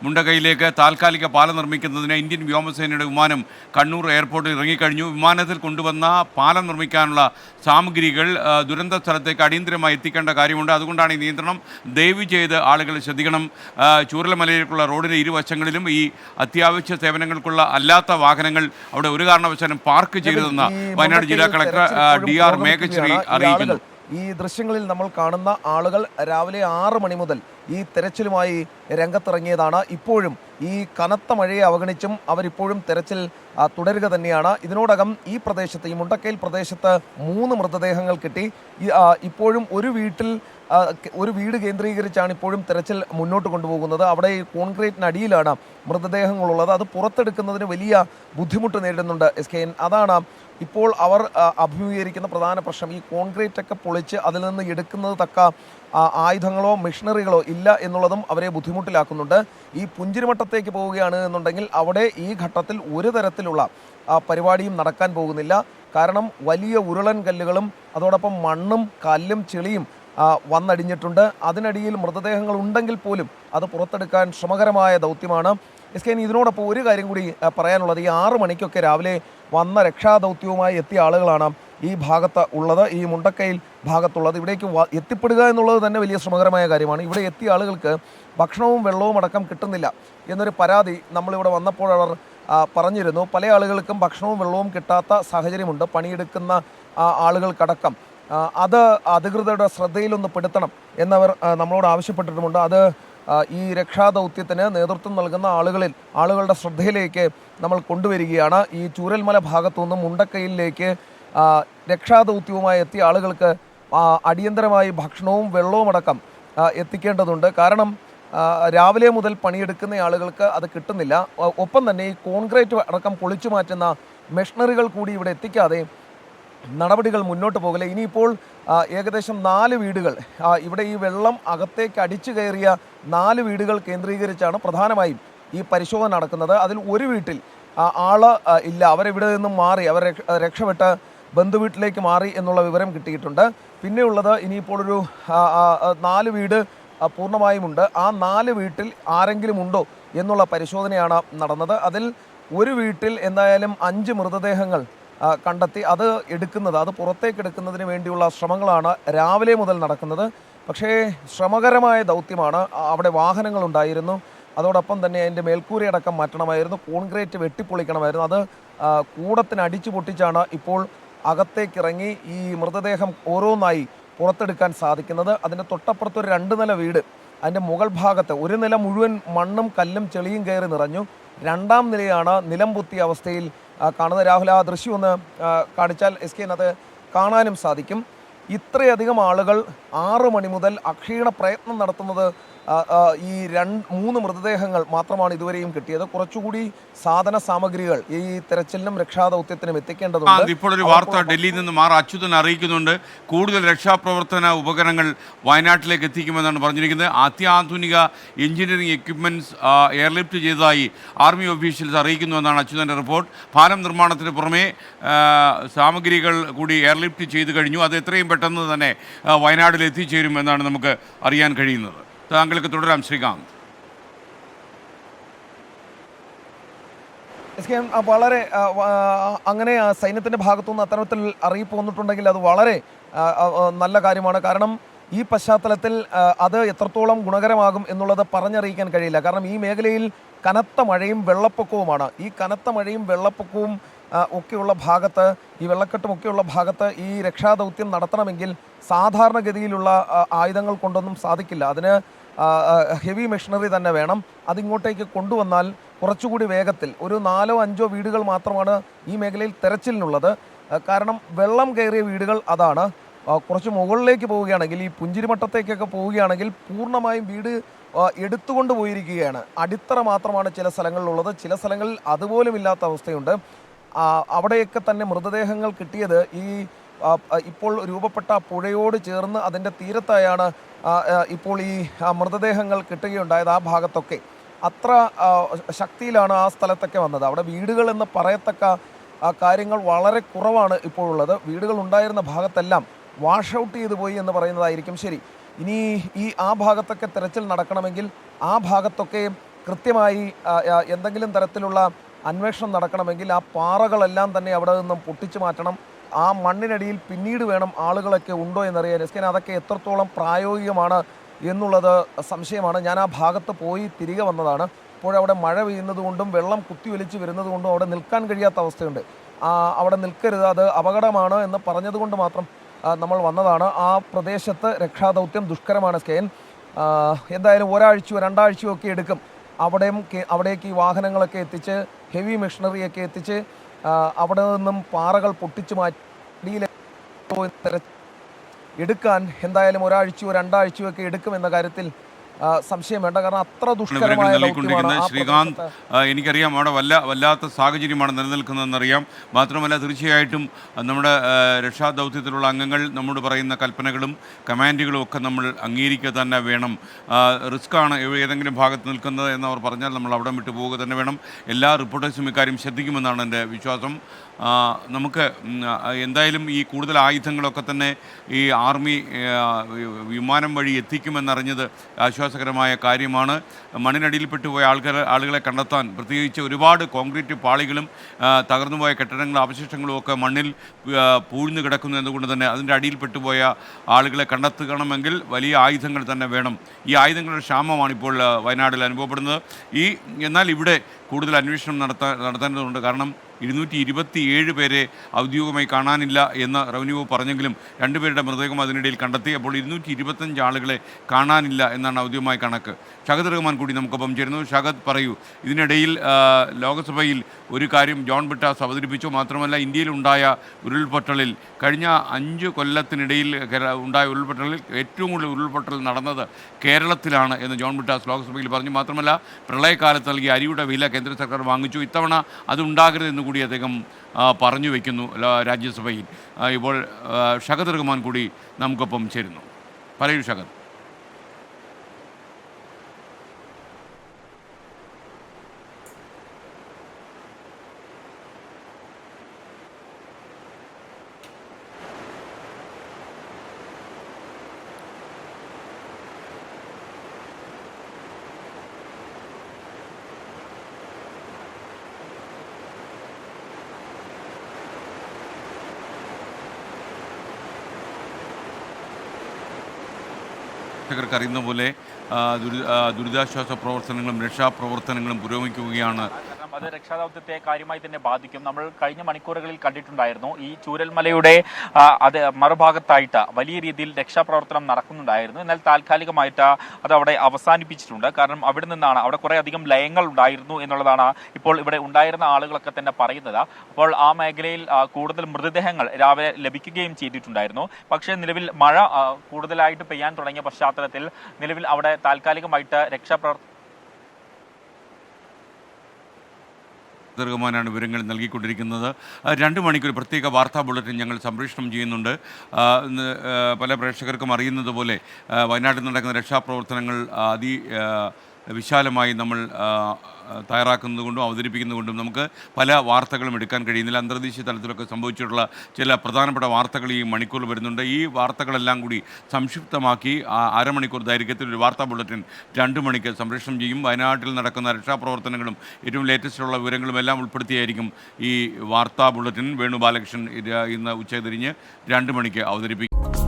മുണ്ടകയിലേക്ക് താൽക്കാലിക പാലം നിർമ്മിക്കുന്നതിന് ഇന്ത്യൻ വ്യോമസേനയുടെ വിമാനം കണ്ണൂർ എയർപോർട്ടിൽ ഇറങ്ങിക്കഴിഞ്ഞു. വിമാനത്തിൽ കൊണ്ടുവന്ന പാലം നിർമ്മിക്കാനുള്ള സാമഗ്രികൾ ദുരന്ത സ്ഥലത്തേക്ക് അടിയന്തരമായി എത്തിക്കേണ്ട കാര്യമുണ്ട്. അതുകൊണ്ടാണ് ഈ നിയന്ത്രണം. ദയവ് ചെയ്ത് ആളുകൾ ശ്രദ്ധിക്കണം. ചൂരൽമലയിലേക്കുള്ള റോഡിൻ്റെ ഇരുവശങ്ങളിലും ഈ അത്യാവശ്യ സേവനങ്ങൾക്കുള്ള അല്ലാത്ത വാഹനങ്ങൾ അവിടെ ഒരു കാരണവശാലും പാർക്ക് ചെയ്തതെന്ന് വയനാട് ജില്ലാ കളക്ടർ DR മേഘശ്രീ അറിയിക്കുന്നു. ഈ ദൃശ്യങ്ങളിൽ നമ്മൾ കാണുന്ന ആളുകൾ രാവിലെ 6 മണി മുതൽ ഈ തെരച്ചിലുമായി രംഗത്തിറങ്ങിയതാണ്. ഇപ്പോഴും ഈ കനത്ത മഴയെ അവഗണിച്ചും അവരിപ്പോഴും തെരച്ചിൽ തുടരുക തന്നെയാണ്. ഇതിനോടകം ഈ പ്രദേശത്ത്, ഈ മുണ്ടക്കയിൽ പ്രദേശത്ത് 3 മൃതദേഹങ്ങൾ കിട്ടി. ഇപ്പോഴും ഒരു വീട് കേന്ദ്രീകരിച്ചാണ് ഇപ്പോഴും തെരച്ചിൽ മുന്നോട്ട് കൊണ്ടുപോകുന്നത്. അവിടെ ഈ കോൺക്രീറ്റിനടിയിലാണ് മൃതദേഹങ്ങളുള്ളത്. അത് പുറത്തെടുക്കുന്നതിന് വലിയ ബുദ്ധിമുട്ട് നേരിടുന്നുണ്ട് SKN. അതാണ് ഇപ്പോൾ അവർ അഭിമുഖീകരിക്കുന്ന പ്രധാന പ്രശ്നം. ഈ കോൺക്രീറ്റ് ഒക്കെ പൊളിച്ച് അതിൽ നിന്ന് എടുക്കുന്നത് തക്ക ആയുധങ്ങളോ മെഷീനറികളോ ഇല്ല എന്നുള്ളതും അവരെ ബുദ്ധിമുട്ടിലാക്കുന്നുണ്ട്. ഈ പുഞ്ചിരിമട്ടത്തേക്ക് പോവുകയാണ് എന്നുണ്ടെങ്കിൽ അവിടെ ഈ ഘട്ടത്തിൽ ഒരു തരത്തിലുള്ള പരിപാടിയും നടക്കാൻ പോകുന്നില്ല. കാരണം വലിയ ഉരുളൻ കല്ലുകളും അതോടൊപ്പം മണ്ണും കല്ലും ചെളിയും വന്നടിഞ്ഞിട്ടുണ്ട്. അതിനടിയിൽ മൃതദേഹങ്ങൾ ഉണ്ടെങ്കിൽ പോലും അത് പുറത്തെടുക്കാൻ ശ്രമകരമായ ദൗത്യമാണ്. SKN ഇതിനോടൊപ്പം ഒരു കാര്യം കൂടി പറയാനുള്ളത്, ഈ 6 മണിക്കൊക്കെ രാവിലെ വന്ന രക്ഷാദൗത്യവുമായി എത്തിയ ആളുകളാണ് ഈ ഭാഗത്ത് ഉള്ളത്, ഈ മുണ്ടക്കയിൽ ഭാഗത്തുള്ളത്. ഇവിടേക്ക് എത്തിപ്പെടുക എന്നുള്ളത് തന്നെ വലിയ ശ്രമകരമായ കാര്യമാണ്. ഇവിടെ എത്തിയ ആളുകൾക്ക് ഭക്ഷണവും വെള്ളവും അടക്കം കിട്ടുന്നില്ല എന്നൊരു പരാതി നമ്മളിവിടെ വന്നപ്പോൾ അവർ പറഞ്ഞിരുന്നു. പല ആളുകൾക്കും ഭക്ഷണവും വെള്ളവും കിട്ടാത്ത സാഹചര്യമുണ്ട്, പണിയെടുക്കുന്ന ആളുകൾക്കടക്കം. അത് അധികൃതരുടെ ശ്രദ്ധയിലൊന്ന് പെടുത്തണം എന്നവർ നമ്മളോട് ആവശ്യപ്പെട്ടിട്ടുമുണ്ട്. അത് ഈ രക്ഷാദൗത്യത്തിന് നേതൃത്വം നൽകുന്ന ആളുകളുടെ ശ്രദ്ധയിലേക്ക് നമ്മൾ കൊണ്ടുവരികയാണ്. ഈ ചൂരൽമല ഭാഗത്തു നിന്നും മുണ്ടക്കയിലേക്ക് രക്ഷാദൗത്യവുമായി എത്തിയ ആളുകൾക്ക് അടിയന്തരമായി ഭക്ഷണവും വെള്ളവും അടക്കം എത്തിക്കേണ്ടതുണ്ട്. കാരണം രാവിലെ മുതൽ പണിയെടുക്കുന്ന ആളുകൾക്ക് അത് കിട്ടുന്നില്ല. ഒപ്പം തന്നെ ഈ കോൺക്രീറ്റ് അടക്കം പൊളിച്ചു മാറ്റുന്ന മെഷീനറികൾ കൂടി ഇവിടെ എത്തിക്കാതെ നടപടികൾ മുന്നോട്ട് പോകില്ല. ഇനിയിപ്പോൾ ഏകദേശം 4 വീടുകൾ, ഇവിടെ ഈ വെള്ളം അകത്തേക്ക് അടിച്ചു കയറിയ 4 വീടുകൾ കേന്ദ്രീകരിച്ചാണ് പ്രധാനമായും ഈ പരിശോധന നടക്കുന്നത്. അതിൽ ഒരു വീട്ടിൽ ആള് ഇല്ല, അവരിവിടെ നിന്നും മാറി, അവർ രക്ഷപ്പെട്ട് ബന്ധുവീട്ടിലേക്ക് മാറി എന്നുള്ള വിവരം കിട്ടിയിട്ടുണ്ട്. പിന്നെയുള്ളത് ഇനിയിപ്പോൾ ഒരു 4 വീട് പൂർണ്ണമായുമുണ്ട്. ആ 4 വീട്ടിൽ ആരെങ്കിലും ഉണ്ടോ എന്നുള്ള പരിശോധനയാണ് നടന്നത്. അതിൽ ഒരു വീട്ടിൽ എന്തായാലും 5 മൃതദേഹങ്ങൾ കണ്ടെത്തി. അത് പുറത്തേക്ക് എടുക്കുന്നതിന് വേണ്ടിയുള്ള ശ്രമങ്ങളാണ് രാവിലെ മുതൽ നടക്കുന്നത്. പക്ഷേ ശ്രമകരമായ ദൗത്യമാണ്. അവിടെ വാഹനങ്ങളുണ്ടായിരുന്നു, അതോടൊപ്പം തന്നെ അതിൻ്റെ മേൽക്കൂരയടക്കം മാറ്റണമായിരുന്നു, കോൺക്രീറ്റ് വെട്ടിപ്പൊളിക്കണമായിരുന്നു. അത് കൂടത്തിന് അടിച്ചു പൊട്ടിച്ചാണ് ഇപ്പോൾ അകത്തേക്കിറങ്ങി ഈ മൃതദേഹം ഓരോന്നായി പുറത്തെടുക്കാൻ സാധിക്കുന്നത്. അതിൻ്റെ തൊട്ടപ്പുറത്തൊരു 2 നില വീട്, അതിൻ്റെ മുകൾ ഭാഗത്ത് ഒരു നില മുഴുവൻ മണ്ണും കല്ലും ചെളിയും കയറി നിറഞ്ഞു. 2ാം നിലയാണ് നിലം പൊത്തിയ അവസ്ഥയിൽ കാണുന്നത്. രാഹുൽ, ആ ദൃശ്യം ഒന്ന് കാണിച്ചാൽ SKN അത് കാണാനും സാധിക്കും. ഇത്രയധികം ആളുകൾ 6 മണി മുതൽ അക്ഷീണ പ്രയത്നം നടത്തുന്നത് ഈ 3 മൃതദേഹങ്ങൾ മാത്രമാണ് ഇതുവരെയും കിട്ടിയത്. കുറച്ചുകൂടി സാധന സാമഗ്രികൾ ഈ തെരച്ചിലിനും രക്ഷാദൗത്യത്തിനും എത്തിക്കേണ്ടതുണ്ട്. ഇപ്പോൾ ഒരു വാർത്ത ഡൽഹിയിൽ നിന്ന് അച്യുതൻ അറിയിക്കുന്നുണ്ട്. കൂടുതൽ രക്ഷാപ്രവർത്തന ഉപകരണങ്ങൾ വയനാട്ടിലേക്ക് എത്തിക്കുമെന്നാണ് പറഞ്ഞിരിക്കുന്നത്. അത്യാധുനിക എഞ്ചിനീയറിംഗ് എക്യുപ്മെന്റ്സ് എയർലിഫ്റ്റ് ചെയ്തതായി ആർമി ഒഫീഷ്യൽസ് അറിയിക്കുന്നുവെന്നാണ് അച്യുതൻ്റെ റിപ്പോർട്ട്. പാലം നിർമ്മാണത്തിന് പുറമെ സാമഗ്രികൾ കൂടി എയർലിഫ്റ്റ് ചെയ്തു കഴിഞ്ഞു. അത് എത്രയും പെട്ടെന്ന് തന്നെ വയനാട്ടിൽ എത്തിച്ചേരുമെന്നാണ് നമുക്ക് അറിയാൻ കഴിയുന്നത്. താങ്കൾക്ക് തുടരാം ശ്രീകാന്ത്. വളരെ അങ്ങനെ സൈന്യത്തിൻ്റെ ഭാഗത്തുനിന്ന് അത്തരത്തിൽ അറിയിപ്പ് വന്നിട്ടുണ്ടെങ്കിൽ അത് വളരെ നല്ല കാര്യമാണ്. കാരണം ഈ പശ്ചാത്തലത്തിൽ അത് എത്രത്തോളം ഗുണകരമാകും എന്നുള്ളത് പറഞ്ഞറിയിക്കാൻ കഴിയില്ല. കാരണം ഈ മേഖലയിൽ കനത്ത മഴയും വെള്ളപ്പൊക്കവുമാണ്. ഈ കനത്ത മഴയും വെള്ളപ്പൊക്കവും ഒക്കെയുള്ള ഭാഗത്ത്, ഈ വെള്ളക്കെട്ടുമൊക്കെയുള്ള ഭാഗത്ത് ഈ രക്ഷാദൗത്യം നടത്തണമെങ്കിൽ സാധാരണഗതിയിലുള്ള ആയുധങ്ങൾ കൊണ്ടൊന്നും സാധിക്കില്ല. അതിന് ഹെവി മെഷീനറി തന്നെ വേണം. അതിങ്ങോട്ടേക്ക് കൊണ്ടുവന്നാൽ കുറച്ചുകൂടി വേഗത്തിൽ, ഒരു 4-5 വീടുകൾ മാത്രമാണ് ഈ മേഖലയിൽ തെരച്ചിലിനുള്ളത്. കാരണം വെള്ളം കയറിയ വീടുകൾ അതാണ്. കുറച്ച് മുകളിലേക്ക് പോവുകയാണെങ്കിൽ, ഈ പുഞ്ചിരിമട്ടത്തേക്കൊക്കെ പോവുകയാണെങ്കിൽ പൂർണ്ണമായും വീട് എടുത്തുകൊണ്ട് പോയിരിക്കുകയാണ്. അടിത്തറ മാത്രമാണ് ചില സ്ഥലങ്ങളിലുള്ളത്. ചില സ്ഥലങ്ങളിൽ അതുപോലും ഇല്ലാത്ത അവസ്ഥയുണ്ട്. അവിടെയൊക്കെ തന്നെ മൃതദേഹങ്ങൾ കിട്ടിയത് ഈ ഇപ്പോൾ രൂപപ്പെട്ട പുഴയോട് ചേർന്ന് അതിൻ്റെ തീരത്തായാണ് ഇപ്പോൾ ഈ മൃതദേഹങ്ങൾ കിട്ടുകയുണ്ടായത്. ആ ഭാഗത്തൊക്കെ അത്ര ശക്തിയിലാണ് ആ സ്ഥലത്തൊക്കെ വന്നത്. അവിടെ വീടുകൾ എന്ന് പറയത്തക്ക കാര്യങ്ങൾ വളരെ കുറവാണ് ഇപ്പോഴുള്ളത്. വീടുകൾ ഉണ്ടായിരുന്ന ഭാഗത്തെല്ലാം വാഷ് ഔട്ട് ചെയ്തു പോയി എന്ന് പറയുന്നതായിരിക്കും ശരി. ഇനി ആ ഭാഗത്തൊക്കെ തെരച്ചിൽ നടക്കണമെങ്കിൽ ആ ഭാഗത്തൊക്കെ കൃത്യമായി എന്തെങ്കിലും തരത്തിലുള്ള അന്വേഷണം നടക്കണമെങ്കിൽ ആ പാറകളെല്ലാം തന്നെ അവിടെ നിന്നും പൊട്ടിച്ചു മാറ്റണം. ആ മണ്ണിനടിയിൽ പിന്നീട് വേണം ആളുകളൊക്കെ ഉണ്ടോ എന്നറിയാൻ. എസ്കേൻ, അതൊക്കെ എത്രത്തോളം പ്രായോഗികമാണ് എന്നുള്ളത് സംശയമാണ്. ഞാൻ ആ ഭാഗത്ത് പോയി തിരികെ വന്നതാണ്. ഇപ്പോഴവിടെ മഴ പെയ്യുന്നത് കൊണ്ടും വെള്ളം കുത്തിയൊലിച്ച് വരുന്നത് കൊണ്ടും അവിടെ നിൽക്കാൻ കഴിയാത്ത അവസ്ഥയുണ്ട്. അവിടെ നിൽക്കരുത്, അത് അപകടമാണ് എന്ന് പറഞ്ഞതുകൊണ്ട് മാത്രം നമ്മൾ വന്നതാണ്. ആ പ്രദേശത്ത് രക്ഷാദൗത്യം ദുഷ്കരമാണ് എസ്കേൻ. എന്തായാലും ഒരാഴ്ചയോ രണ്ടാഴ്ചയോ ഒക്കെ എടുക്കും അവിടേക്ക് ഈ വാഹനങ്ങളൊക്കെ എത്തിച്ച് ഹെവി മെഷീനറിയൊക്കെ എത്തിച്ച് അവിടെ നിന്നും പാറകൾ പൊട്ടിച്ചു മാറ്റി എടുക്കാൻ എന്തായാലും ഒരാഴ്ചയോ രണ്ടാഴ്ചയോ ഒക്കെ എടുക്കുമെന്ന കാര്യത്തിൽ സംശയം വേണ്ട. കാരണം അത്ര ദുഷ്കരമായ ദൗത്യമാണ്. ശ്രീകാന്ത്, എനിക്കറിയാം അവിടെ വല്ലാത്ത സാഹചര്യമാണ് നിലനിൽക്കുന്നതെന്നറിയാം. മാത്രമല്ല തീർച്ചയായിട്ടും നമ്മുടെ രക്ഷാദൗത്യത്തിലുള്ള അംഗങ്ങൾ നമ്മോട് പറയുന്ന കൽപ്പനകളും കമാൻഡുകളും ഒക്കെ നമ്മൾ അംഗീകരിക്കുക തന്നെ വേണം. റിസ്ക്കാണ് ഏതെങ്കിലും ഭാഗത്ത് നിൽക്കുന്നത് എന്നവർ പറഞ്ഞാൽ നമ്മൾ അവിടെ വിട്ടു പോവുക തന്നെ വേണം. എല്ലാ റിപ്പോർട്ടേഴ്സും ഇക്കാര്യം ശ്രദ്ധിക്കുമെന്നാണ് എൻ്റെ വിശ്വാസം. നമുക്ക് എന്തായാലും ഈ കൂടുതൽ ആയുധങ്ങളൊക്കെ തന്നെ ഈ ആർമി വിമാനം വഴി എത്തിക്കുമെന്നറിഞ്ഞത് ആശ്വാസകരമായ കാര്യമാണ്. മണ്ണിനടിയിൽപ്പെട്ടു പോയ ആളുകളെ കണ്ടെത്താൻ, പ്രത്യേകിച്ച് ഒരുപാട് കോൺക്രീറ്റ് പാളികളും തകർന്നുപോയ കെട്ടിടങ്ങളും അവശിഷ്ടങ്ങളും ഒക്കെ മണ്ണിൽ പൂഴ്ന്നു കിടക്കുന്നു എന്നതുകൊണ്ട് തന്നെ അതിൻ്റെ അടിയിൽപ്പെട്ടുപോയ ആളുകളെ കണ്ടെത്തണമെങ്കിൽ വലിയ ആയുധങ്ങൾ തന്നെ വേണം. ഈ ആയുധങ്ങളുടെ ക്ഷാമമാണിപ്പോൾ വയനാട്ടിൽ അനുഭവപ്പെടുന്നത്. എന്നാൽ ഇവിടെ കൂടുതൽ അന്വേഷണം നടത്തേണ്ടതുണ്ട്. കാരണം 227 പേരെ ഔദ്യോഗികമായി കാണാനില്ല എന്ന് റവന്യൂ വകുപ്പ് പറഞ്ഞെങ്കിലും 2 പേരുടെ മൃതദേഹം അതിനിടയിൽ കണ്ടെത്തി. അപ്പോൾ 225 ആളുകളെ കാണാനില്ല എന്നാണ് ഔദ്യോഗികമായ കണക്ക്. ഷഹദ് റഹ്മാൻ കൂടി നമുക്കൊപ്പം ചേരുന്നു. ഷഹദ്, പറയൂ, ഇതിനിടയിൽ ലോകസഭയിൽ ഒരു കാര്യം ജോൺ ബ്രിട്ടാസ് അവതരിപ്പിച്ചു. മാത്രമല്ല, ഇന്ത്യയിലുണ്ടായ ഉരുൾപൊട്ടലിൽ കഴിഞ്ഞ 5 കൊല്ലത്തിനിടയിൽ ഉണ്ടായ ഉരുൾപൊട്ടലിൽ ഏറ്റവും കൂടുതൽ ഉരുൾപൊട്ടൽ നടന്നത് കേരളത്തിലാണ് എന്ന് ജോൺ ബ്രിട്ടാസ് ലോക്സഭയിൽ പറഞ്ഞു. മാത്രമല്ല, പ്രളയകാലത്ത് നൽകിയ അരിയുടെ വില കേന്ദ്ര സർക്കാർ വാങ്ങിച്ചു. ഇത്തവണ അത് ഉണ്ടാകരുതെന്ന് കൂടി അദ്ദേഹം പറഞ്ഞു വയ്ക്കുന്നു രാജ്യസഭയിൽ. ഇപ്പോൾ ഷഹദ് റഹ്മാൻ കൂടി നമുക്കൊപ്പം ചേരുന്നു. പറയൂ ഷഹദ്. അറിയുന്ന പോലെ ദുരിതാശ്വാസ പ്രവർത്തനങ്ങളും രക്ഷാപ്രവർത്തനങ്ങളും പുരോഗമിക്കുകയാണ്. അത് രക്ഷാദൗത്യത്തെ കാര്യമായി തന്നെ ബാധിക്കും. നമ്മൾ കഴിഞ്ഞ മണിക്കൂറുകളിൽ കണ്ടിട്ടുണ്ടായിരുന്നു ഈ ചൂരൽമലയുടെ അത് മറുഭാഗത്തായിട്ട് വലിയ രീതിയിൽ രക്ഷാപ്രവർത്തനം നടക്കുന്നുണ്ടായിരുന്നു. എന്നാൽ താൽക്കാലികമായിട്ട് അത് അവിടെ അവസാനിപ്പിച്ചിട്ടുണ്ട്. കാരണം അവിടെ കുറേ അധികം ലയങ്ങൾ ഉണ്ടായിരുന്നു എന്നുള്ളതാണ് ഇപ്പോൾ ഇവിടെ ഉണ്ടായിരുന്ന ആളുകളൊക്കെ തന്നെ പറയുന്നത്. അപ്പോൾ ആ മേഖലയിൽ കൂടുതൽ മൃതദേഹങ്ങൾ രാവിലെ ലഭിക്കുകയും ചെയ്തിട്ടുണ്ടായിരുന്നു. പക്ഷേ നിലവിൽ മഴ കൂടുതലായിട്ട് പെയ്യാൻ തുടങ്ങിയ പശ്ചാത്തലത്തിൽ നിലവിൽ അവിടെ താൽക്കാലികമായിട്ട് റഹ്മാനാണ് വിവരങ്ങൾ നൽകിക്കൊണ്ടിരിക്കുന്നത്. 2 മണിക്കൂർ പ്രത്യേക വാർത്താ ബുള്ളറ്റിൻ ഞങ്ങൾ സംപ്രേഷണം ചെയ്യുന്നുണ്ട്. പല പ്രേക്ഷകർക്കും അറിയുന്നത് പോലെ വയനാട്ടിൽ നടക്കുന്ന രക്ഷാപ്രവർത്തനങ്ങൾ വിശാലമായി നമ്മൾ തയ്യാറാക്കുന്നതുകൊണ്ടും അവതരിപ്പിക്കുന്നതുകൊണ്ടും നമുക്ക് പല വാർത്തകളും എടുക്കാൻ കഴിയുന്നില്ല. അന്തർദേശീയ തലത്തിലൊക്കെ സംഭവിച്ചിട്ടുള്ള ചില പ്രധാനപ്പെട്ട വാർത്തകൾ ഈ മണിക്കൂറിൽ വരുന്നുണ്ട്. ഈ വാർത്തകളെല്ലാം കൂടി സംക്ഷിപ്തമാക്കി അരമണിക്കൂർ ദൈർഘ്യത്തിൽ ഒരു വാർത്താ ബുള്ളറ്റിൻ 2 മണിക്ക് സംപ്രേഷണം ചെയ്യും. വയനാട്ടിൽ നടക്കുന്ന രക്ഷാപ്രവർത്തനങ്ങളും ഏറ്റവും ലേറ്റസ്റ്റുള്ള വിവരങ്ങളും എല്ലാം ഉൾപ്പെടുത്തിയായിരിക്കും ഈ വാർത്താ ബുള്ളറ്റിൻ വേണു ബാലകൃഷ്ണൻ ഇന്ന് ഉച്ചതിരിഞ്ഞ് 2 മണിക്ക് അവതരിപ്പിക്കും.